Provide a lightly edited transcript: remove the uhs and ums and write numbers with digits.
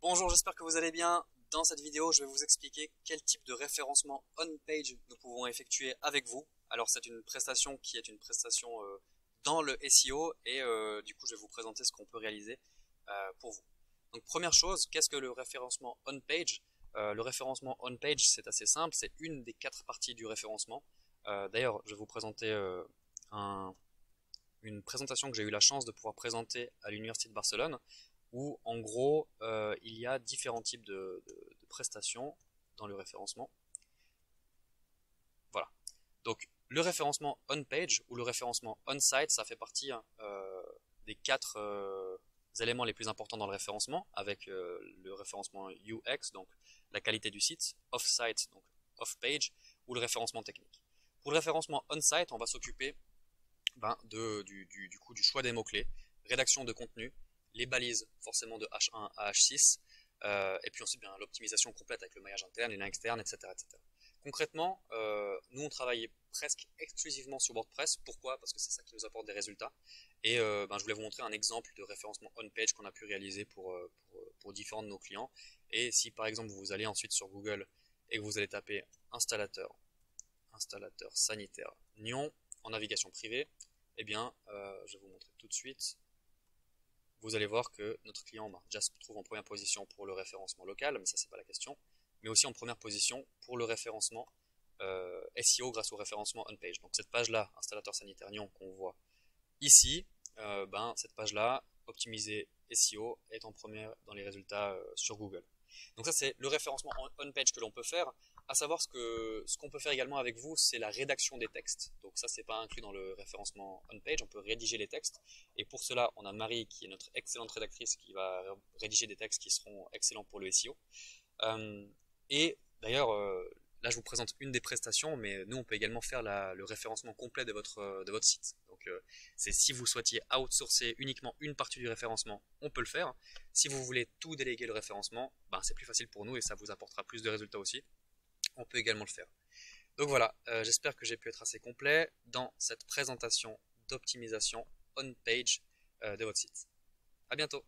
Bonjour, j'espère que vous allez bien. Dans cette vidéo, je vais vous expliquer quel type de référencement on-page nous pouvons effectuer avec vous. Alors c'est une prestation qui est une prestation dans le SEO et du coup je vais vous présenter ce qu'on peut réaliser pour vous. Donc première chose, qu'est-ce que le référencement on-page? Le référencement on-page, c'est assez simple, c'est une des 4 parties du référencement. D'ailleurs, je vais vous présenter une présentation que j'ai eu la chance de pouvoir présenter à l'Université de Barcelone, où en gros il y a différents types de prestations dans le référencement. Voilà. Donc le référencement on-page ou le référencement on-site, ça fait partie des 4 éléments les plus importants dans le référencement, avec le référencement UX, donc la qualité du site, off-site, donc off-page, ou le référencement technique. Pour le référencement on-site, on va s'occuper du choix des mots-clés, rédaction de contenu, les balises forcément de H1 à H6, et puis ensuite l'optimisation complète avec le maillage interne, les liens externes, etc. etc. Concrètement, nous on travaille presque exclusivement sur WordPress. Pourquoi? Parce que c'est ça qui nous apporte des résultats. Et je voulais vous montrer un exemple de référencement on-page qu'on a pu réaliser pour différents de nos clients. Et si par exemple vous allez ensuite sur Google et que vous allez taper installateur sanitaire Nyon en navigation privée, eh bien, je vais vous montrer tout de suite. Vous allez voir que notre client déjà se trouve en première position pour le référencement local, mais ça c'est pas la question, mais aussi en première position pour le référencement SEO grâce au référencement on-page. Donc cette page-là, installateur sanitaire Nyon qu'on voit ici, cette page-là, optimisée SEO, est en première dans les résultats sur Google. Donc ça c'est le référencement on-page que l'on peut faire. À savoir ce qu'on peut faire également avec vous, c'est la rédaction des textes. Donc ça c'est pas inclus dans le référencement on-page, on peut rédiger les textes. Et pour cela, on a Marie qui est notre excellente rédactrice qui va rédiger des textes qui seront excellents pour le SEO. Et d'ailleurs, là je vous présente une des prestations, mais nous on peut également faire le référencement complet de votre site. Donc c'est si vous souhaitiez outsourcer uniquement une partie du référencement, on peut le faire. Si vous voulez tout déléguer le référencement, c'est plus facile pour nous et ça vous apportera plus de résultats aussi. On peut également le faire. Donc voilà, j'espère que j'ai pu être assez complet dans cette présentation d'optimisation on-page de votre site. À bientôt.